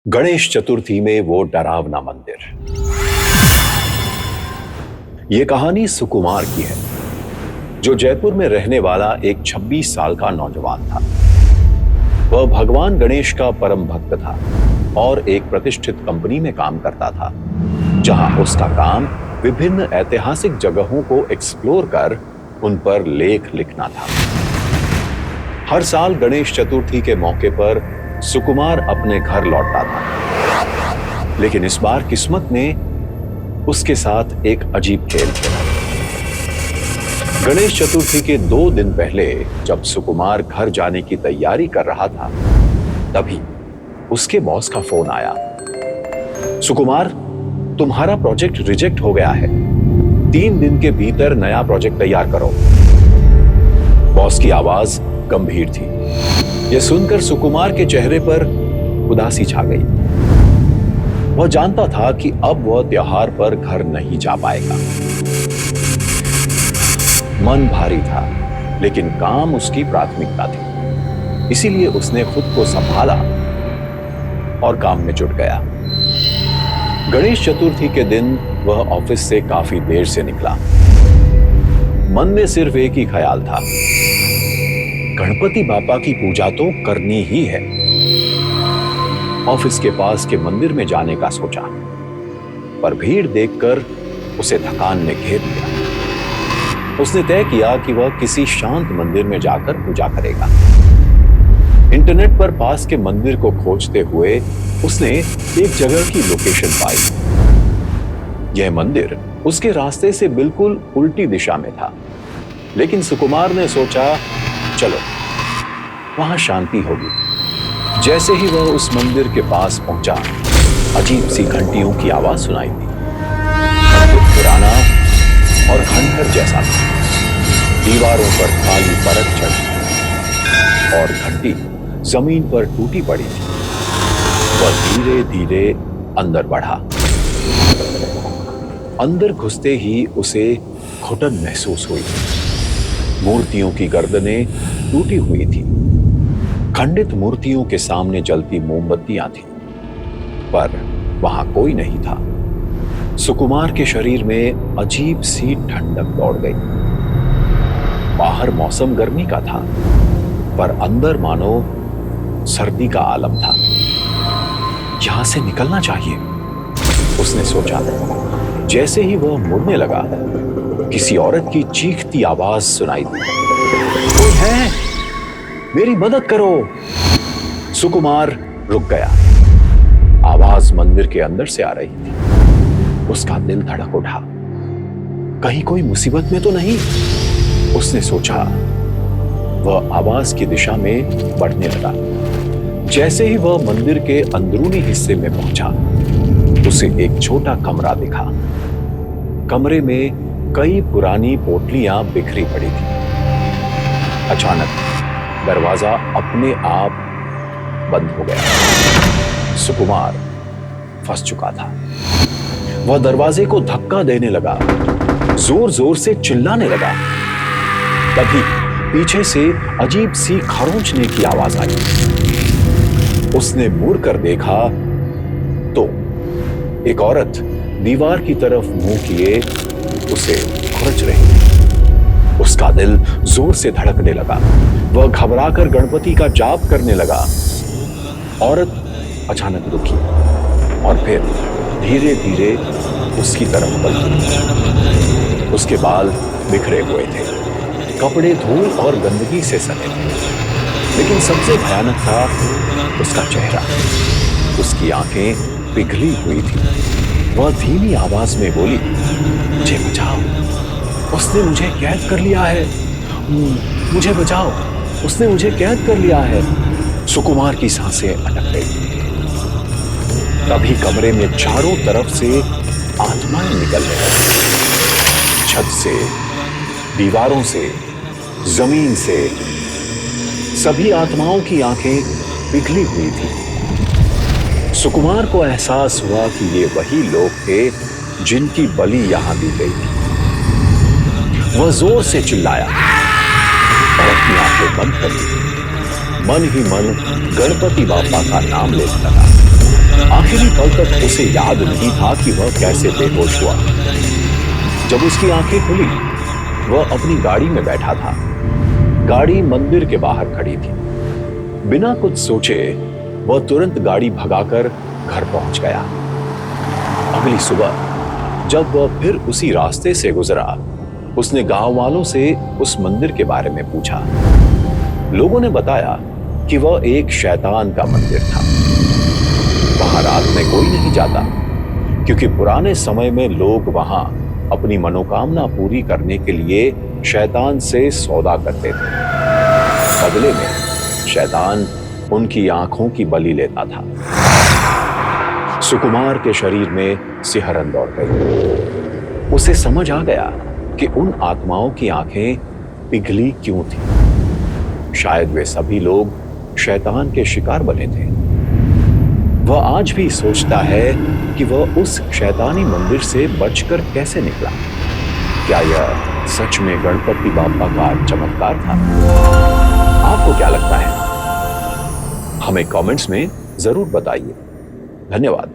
गणेश चतुर्थी में वो डरावना मंदिर। ये कहानी सुकुमार की है, जो जयपुर में रहने वाला एक 26 साल का नौजवान था। वह भगवान गणेश का परम भक्त था और एक प्रतिष्ठित कंपनी में काम करता था, जहां उसका काम विभिन्न ऐतिहासिक जगहों को एक्सप्लोर कर उन पर लेख लिखना था। हर साल गणेश चतुर्थी के मौके पर सुकुमार अपने घर लौटता था, लेकिन इस बार किस्मत ने उसके साथ एक अजीब खेल खेला। गणेश चतुर्थी के 2 दिन पहले जब सुकुमार घर जाने की तैयारी कर रहा था, तभी उसके बॉस का फोन आया। सुकुमार, तुम्हारा प्रोजेक्ट रिजेक्ट हो गया है। 3 दिन के भीतर नया प्रोजेक्ट तैयार करो। बॉस की आवाज गंभीर थी। यह सुनकर सुकुमार के चेहरे पर उदासी छा गई। वह जानता था कि अब वह त्योहार पर घर नहीं जा पाएगा। मन भारी था, लेकिन काम उसकी प्राथमिकता थी। इसीलिए उसने खुद को संभाला और काम में जुट गया। गणेश चतुर्थी के दिन वह ऑफिस से काफी देर से निकला। मन में सिर्फ एक ही ख्याल था, गणपति बापा की पूजा तो करनी ही है। ऑफिस के पास के मंदिर में जाने का सोचा, पर भीड़ देखकर उसे थकान ने घेर लिया। उसने तय किया कि वह किसी शांत मंदिर में जाकर पूजा करेगा। इंटरनेट पर पास के मंदिर को खोजते हुए उसने एक जगह की लोकेशन पाई। यह मंदिर उसके रास्ते से बिल्कुल उल्टी दिशा में था, लेकिन सुकुमार ने सोचा, चलो वहां शांति होगी। जैसे ही वह उस मंदिर के पास पहुंचा, अजीब सी घंटियों की आवाज सुनाई दी। मंदिर पुराना और खंडहर जैसा था। दीवारों पर काली परत चढ़ी और घंटी जमीन पर टूटी पड़ी थी। वह धीरे धीरे अंदर बढ़ा। अंदर घुसते ही उसे घुटन महसूस हुई। मूर्तियों की गर्दनें टूटी हुई थी। खंडित मूर्तियों के सामने जलती मोमबत्तियां थी, पर वहां कोई नहीं था। सुकुमार के शरीर में अजीब सी ठंडक दौड़ गई। बाहर मौसम गर्मी का था, पर अंदर मानो सर्दी का आलम था। यहां से निकलना चाहिए, उसने सोचा। जैसे ही वह मुड़ने लगा, किसी औरत की चीखती आवाज सुनाई दी। कोई है? मेरी मदद करो। सुकुमार रुक गया। आवाज मंदिर के अंदर से आ रही थी। उसका दिल धड़क उठा। कहीं कोई मुसीबत में तो नहीं, उसने सोचा। वह आवाज की दिशा में बढ़ने लगा। जैसे ही वह मंदिर के अंदरूनी हिस्से में पहुंचा, उसे एक छोटा कमरा दिखा। कमरे में कई पुरानी पोटलियां बिखरी पड़ी थी। अचानक दरवाजा अपने आप बंद हो गया। सुकुमार फंस चुका था। वह दरवाजे को धक्का देने लगा, जोर जोर से चिल्लाने लगा। तभी पीछे से अजीब सी खरोंचने की आवाज आई। उसने मुड़कर देखा तो एक औरत दीवार की तरफ मुंह किए उसे खुरच रही। उसका दिल जोर से धड़कने लगा। वह घबराकर गणपति का जाप करने लगा। औरत अचानक रुकी और फिर धीरे धीरे उसकी तरफ बढ़ी। उसके बाल बिखरे हुए थे, कपड़े धूल और गंदगी से सने थे, लेकिन सबसे भयानक था उसका चेहरा। उसकी आंखें पिघली हुई थी। वह धीमी आवाज में बोली, मुझे बचाओ, उसने मुझे कैद कर लिया है। मुझे बचाओ, उसने मुझे कैद कर लिया है। सुकुमार की सांसें अटक गई। तभी कमरे में चारों तरफ से आत्माएं निकलने लगी। छत से, दीवारों से, जमीन से। सभी आत्माओं की आंखें पिघली हुई थी। सुकुमार को एहसास हुआ कि ये वही लोग थे जिनकी बलि यहां दी गई थी। वह जोर से चिल्लाया और अपनी आंखें बंद कर ली। मन ही मन गणपति बापा का नाम लेने लगा। कुछ भी पल तक उसे याद नहीं था कि वह कैसे बेहोश हुआ। जब उसकी आंखें खुली, वह अपनी गाड़ी में बैठा था। गाड़ी मंदिर के बाहर खड़ी थी। बिना कुछ सोचे वह तुरंत गाड़ी भगाकर घर पहुंच गया। अगली सुबह जब वह फिर उसी रास्ते से गुजरा, उसने गांव वालों से उस मंदिर के बारे में पूछा। लोगों ने बताया कि वह एक शैतान का मंदिर था। वहां रात में कोई नहीं जाता, क्योंकि पुराने समय में लोग वहां अपनी मनोकामना पूरी करने के लिए शैतान से सौदा करते थे। बदले में शैतान उनकी आंखों की बलि लेता था। सुकुमार के शरीर में सिहरन दौड़ गई। उसे समझ आ गया कि उन आत्माओं की आंखें पिघली क्यों थी। शायद वे सभी लोग शैतान के शिकार बने थे। वह आज भी सोचता है कि वह उस शैतानी मंदिर से बचकर कैसे निकला। क्या यह सच में गणपति बाप्पा का चमत्कार था? आपको क्या लगता है? हमें कमेंट्स में जरूर बताइए। धन्यवाद।